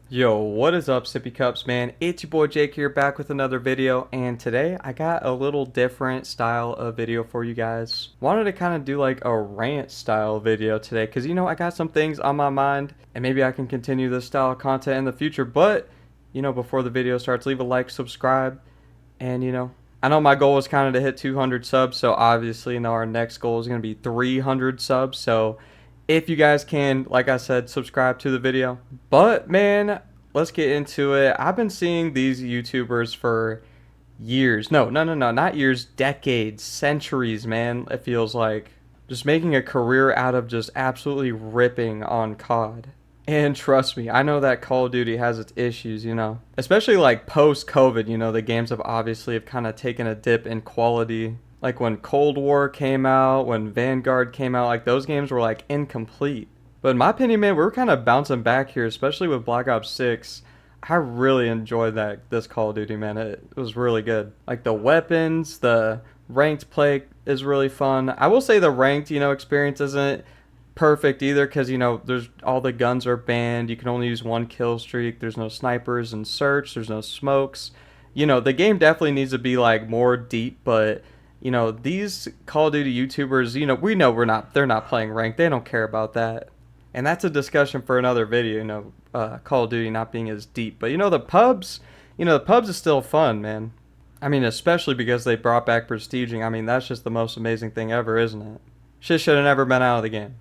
Yo, what is up, Sippy Cups, man? It's your boy Jake here, back with another video, and today I got a little different style of video for you guys. Wanted to kind of do like a rant style video today, because I got some things on my mind, and maybe I can continue this style of content in the future, but, before the video starts, leave a like, subscribe, and, I know my goal was kind of to hit 200 subs, so obviously, our next goal is going to be 300 subs, so if you guys can, like I said, subscribe to the video. But man, let's get into it. I've been seeing these YouTubers for years. No, no, no, no, not years, decades, centuries, man. It feels like just making a career out of just absolutely ripping on COD. And trust me, I know that Call of Duty has its issues, especially like post COVID, the games have kind of taken a dip in quality. Like when Cold War came out, when Vanguard came out, like those games were like incomplete. But in my opinion, man, we were kind of bouncing back here, especially with Black Ops 6. I really enjoyed this Call of Duty, man. It was really good. Like the weapons, the ranked play is really fun. I will say the ranked, experience isn't perfect either because there's all the guns are banned. You can only use one kill streak. There's no snipers and search. There's no smokes. The game definitely needs to be like more deep, but these Call of Duty YouTubers, we know they're not playing ranked. They don't care about that. And that's a discussion for another video, Call of Duty not being as deep. But the pubs is still fun, man. I mean, especially because they brought back prestiging. I mean, that's just the most amazing thing ever, isn't it? Shit should have never been out of the game.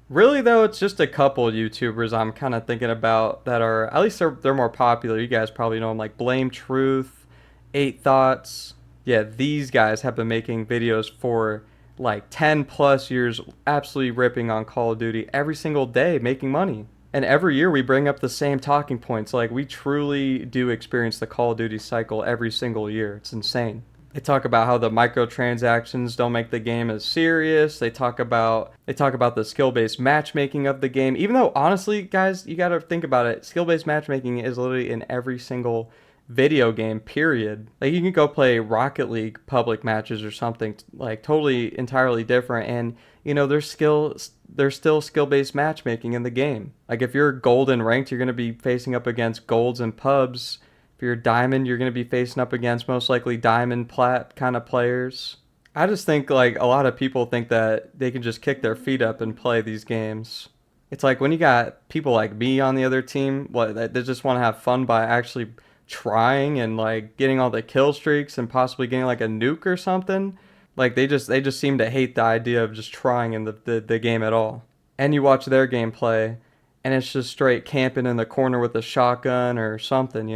Really though, it's just a couple YouTubers I'm kind of thinking about that are at least they're more popular. You guys probably know them, like Blame Truth, Eight Thoughts. Yeah, these guys have been making videos for like 10 plus years, absolutely ripping on Call of Duty every single day, making money. And every year we bring up the same talking points. Like we truly do experience the Call of Duty cycle every single year. It's insane. They talk about how the microtransactions don't make the game as serious. They talk about the skill-based matchmaking of the game. Even though honestly, guys, you got to think about it. Skill-based matchmaking is literally in every single video game, period. Like you can go play Rocket League public matches or something like totally entirely different, and there's still skill-based matchmaking in the game. Like if you're gold and ranked, you're going to be facing up against golds and pubs. If you're diamond, you're going to be facing up against most likely diamond plat kind of players. I just think like a lot of people think that they can just kick their feet up and play these games. It's like when you got people like me on the other team, they just want to have fun by actually trying and like getting all the kill streaks and possibly getting like a nuke or something. Like they just seem to hate the idea of just trying in the game at all. And you watch their gameplay and it's just straight camping in the corner with a shotgun or something.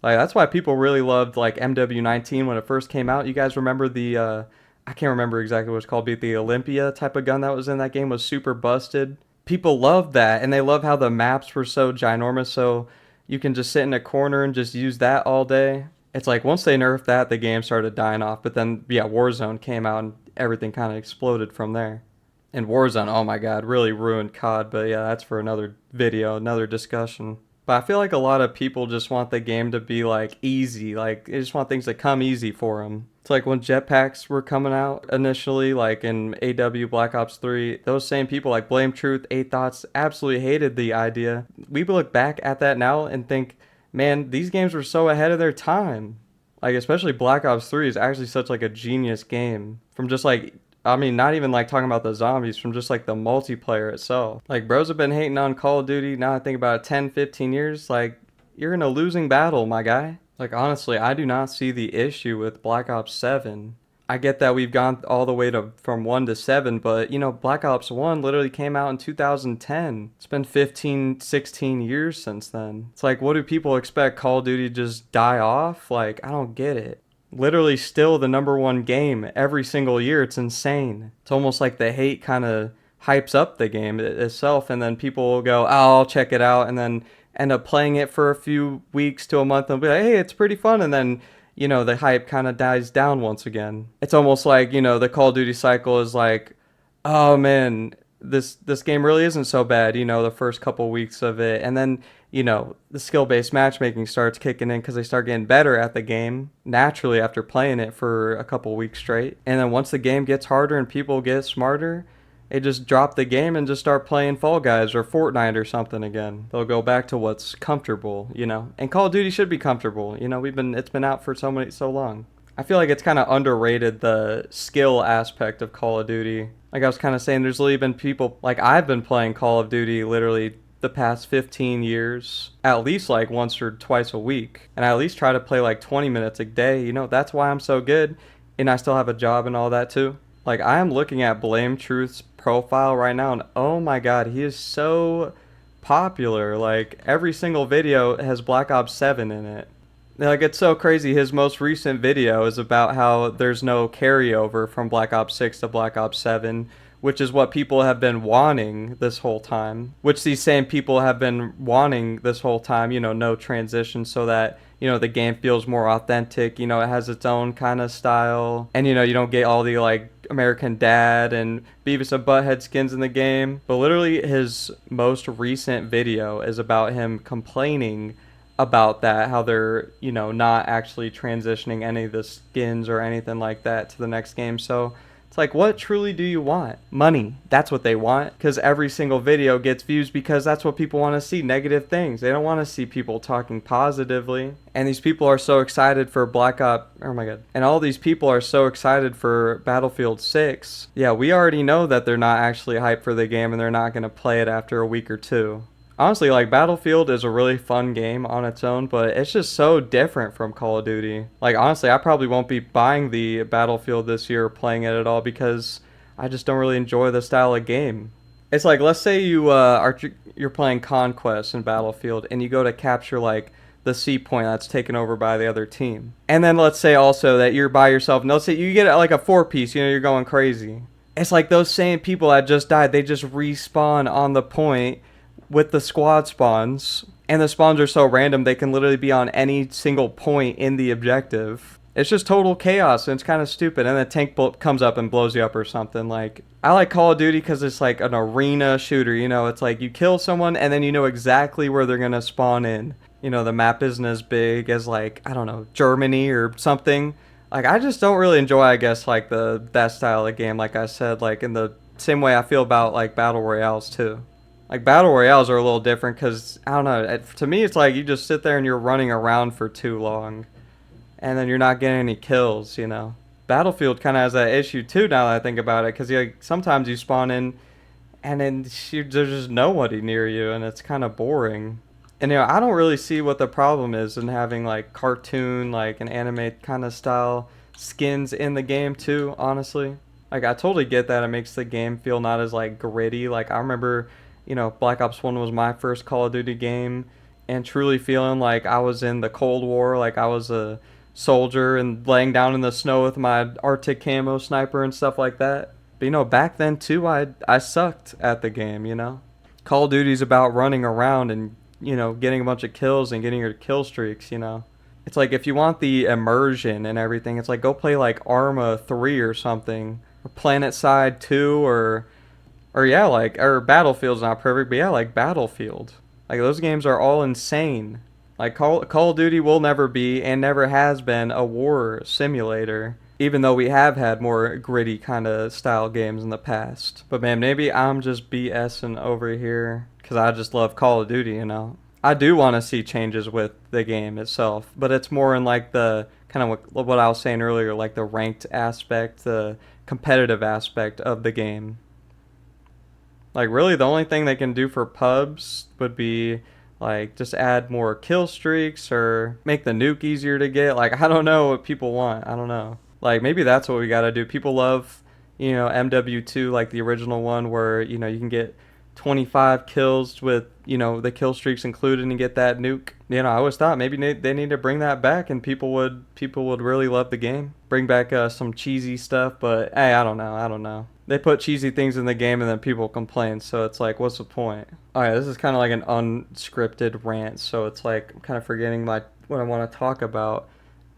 Like that's why people really loved like MW19 when it first came out. You guys remember the I can't remember exactly what it's called, but the Olympia type of gun that was in that game was super busted. People loved that, and they love how the maps were so ginormous, so you can just sit in a corner and just use that all day. It's like once they nerfed that, the game started dying off. But then yeah, Warzone came out and everything kind of exploded from there. And Warzone, oh my god, really ruined COD. But yeah, that's for another video, another discussion. But I feel like a lot of people just want the game to be like easy, like they just want things to come easy for them. It's like when jetpacks were coming out initially, like in AW Black Ops 3, those same people like Blame Truth, Eight Thoughts absolutely hated the idea. We look back at that now and think, man, these games were so ahead of their time. Like especially Black Ops 3 is actually such like a genius game from just like I mean, not even like talking about the zombies, from just like the multiplayer itself. Like, bros have been hating on Call of Duty. Now I think about it, 10, 15 years. Like, you're in a losing battle, my guy. Like, honestly, I do not see the issue with Black Ops 7. I get that we've gone all the way to from 1 to 7, but Black Ops 1 literally came out in 2010. It's been 15, 16 years since then. It's like, what do people expect? Call of Duty to just die off? Like, I don't get it. Literally still the number one game every single year. It's insane. It's almost like the hate kind of hypes up the game itself, and then people will go, oh, I'll check it out, and then end up playing it for a few weeks to a month and be like, hey, it's pretty fun, and then the hype kind of dies down once again. It's almost like the Call of Duty cycle is like, oh man, this game really isn't so bad, the first couple weeks of it, and then the skill-based matchmaking starts kicking in because they start getting better at the game naturally after playing it for a couple weeks straight. And then once the game gets harder and people get smarter, They just drop the game and just start playing Fall Guys or Fortnite or something again. They'll go back to what's comfortable, you know. And Call of Duty should be comfortable, you know. It's been out for so long. I feel like it's kind of underrated, the skill aspect of Call of Duty. Like I was kind of saying, there's literally been people, like I've been playing Call of Duty literally the past 15 years, at least like once or twice a week. And I at least try to play like 20 minutes a day. You know, that's why I'm so good. And I still have a job and all that too. Like I am looking at Blame Truth's profile right now, and oh my god, he is so popular. Like every single video has Black Ops 7 in it. Like it's so crazy. His most recent video is about how there's no carryover from Black Ops 6 to Black Ops 7, which is what people have been wanting this whole time. Which these same people have been wanting this whole time, you know, no transition, so that, you know, the game feels more authentic, you know, it has its own kind of style. And, you know, you don't get all the, like, American Dad and Beavis and Butthead skins in the game. But literally his most recent video is about him complaining about that, how they're, you know, not actually transitioning any of the skins or anything like that to the next game. So it's like, what truly do you want? Money. That's what they want, because every single video gets views because that's what people want to see, negative things. They don't want to see people talking positively. And these people are so excited for Black Ops, oh my god. And all these people are so excited for Battlefield 6. Yeah, we already know that they're not actually hyped for the game and they're not going to play it after a week or two. Honestly, like, Battlefield is a really fun game on its own, but it's just so different from Call of Duty. Like, honestly, I probably won't be buying the Battlefield this year or playing it at all because I just don't really enjoy the style of game. It's like, let's say you're playing Conquest in Battlefield and you go to capture, like, the C point that's taken over by the other team. And then let's say also that you're by yourself, and let's say you get, like, a 4-piece, you know, you're going crazy. It's like those same people that just died, they just respawn on the point with the squad spawns, and the spawns are so random they can literally be on any single point in the objective. It's just total chaos, and it's kind of stupid. And the tank comes up and blows you up or something. Like, I like Call of Duty because it's like an arena shooter, you know. It's like you kill someone and then you know exactly where they're gonna spawn in. You know, the map isn't as big as, like, I don't know, Germany or something. Like, I just don't really enjoy, I guess, like that style of game. Like I said, like in the same way I feel about like battle royales too. Like, battle royales are a little different because, I don't know, to me it's like you just sit there and you're running around for too long. And then you're not getting any kills, you know. Battlefield kind of has that issue too now that I think about it. Because like, sometimes you spawn in and then there's just nobody near you and it's kind of boring. And, you know, I don't really see what the problem is in having like cartoon, like an anime kind of style skins in the game too, honestly. Like, I totally get that it makes the game feel not as like gritty. Like, I remember, you know, Black Ops 1 was my first Call of Duty game, and truly feeling like I was in the Cold War, like I was a soldier and laying down in the snow with my Arctic camo sniper and stuff like that. But, you know, back then too, I sucked at the game, you know. Call of Duty's about running around and, you know, getting a bunch of kills and getting your kill streaks, you know. It's like, if you want the immersion and everything, it's like, go play like Arma 3 or something, or Planet Side 2, or yeah, like, or Battlefield's not perfect, but yeah, like Battlefield. Like, those games are all insane. Like, Call of Duty will never be, and never has been, a war simulator. Even though we have had more gritty kind of style games in the past. But man, maybe I'm just BSing over here, because I just love Call of Duty, you know. I do want to see changes with the game itself, but it's more in like the, kind of what I was saying earlier, like the ranked aspect, the competitive aspect of the game. Like, really, the only thing they can do for pubs would be, like, just add more kill streaks or make the nuke easier to get. Like, I don't know what people want. I don't know. Like, maybe that's what we gotta do. People love, you know, MW2, like the original one, where, you know, you can get 25 kills with, you know, the kill streaks included and get that nuke. You know, I always thought maybe they need to bring that back and people would really love the game. Bring back some cheesy stuff, but hey, I don't know. They put cheesy things in the game and then people complain, so it's like, what's the point? Alright, this is kind of like an unscripted rant, so it's like, I'm kind of forgetting what I want to talk about.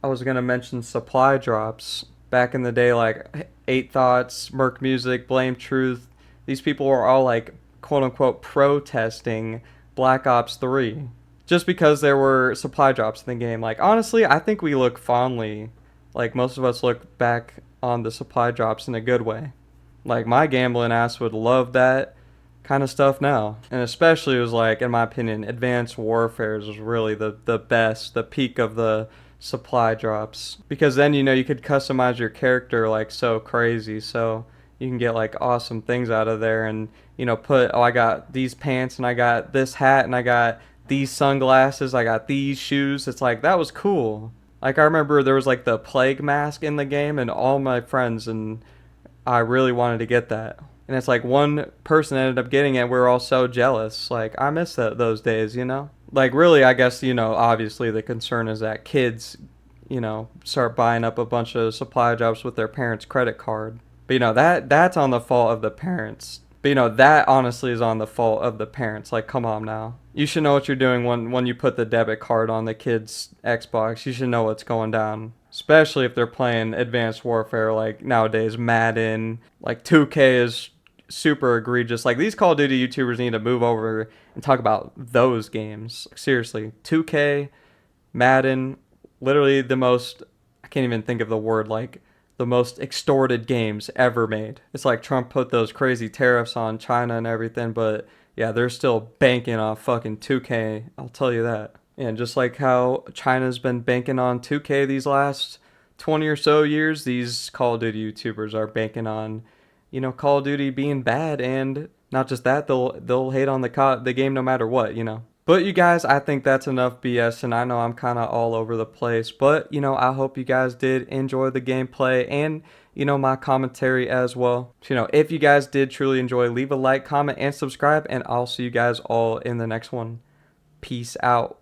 I was going to mention supply drops. Back in the day, like 8 Thoughts, Merc Music, Blame Truth, these people were all like, quote-unquote, protesting Black Ops 3. Just because there were supply drops in the game. Like, honestly, I think we look fondly, like most of us look back on the supply drops in a good way. Like, my gambling ass would love that kind of stuff now. And especially it was like, in my opinion, Advanced Warfare was really the best, the peak of the supply drops. Because then, you could customize your character like so crazy. So you can get like awesome things out of there and, put, oh, I got these pants and I got this hat and I got these sunglasses, I got these shoes. It's like, that was cool. Like, I remember there was like the plague mask in the game and all my friends and I really wanted to get that. And it's like one person ended up getting it. We were all so jealous. Like, I miss those days. Like, really, I guess, obviously the concern is that kids, start buying up a bunch of supply drops with their parents' credit card. But, that's on the fault of the parents. But, that honestly is on the fault of the parents. Like, come on now. You should know what you're doing when you put the debit card on the kid's Xbox. You should know what's going down. Especially if they're playing Advanced Warfare, like nowadays, Madden, like 2K is super egregious. Like, these Call of Duty YouTubers need to move over and talk about those games. Seriously, 2K, Madden, literally the most, I can't even think of the word, like the most extorted games ever made. It's like Trump put those crazy tariffs on China and everything, but yeah, they're still banking off fucking 2K, I'll tell you that. And just like how China's been banking on 2K these last 20 or so years, these Call of Duty YouTubers are banking on, Call of Duty being bad, and not just that, they'll hate on the game no matter what. But you guys, I think that's enough BS, and I know I'm kind of all over the place, but I hope you guys did enjoy the gameplay and my commentary as well. So, if you guys did truly enjoy, leave a like, comment, and subscribe, and I'll see you guys all in the next one. Peace out.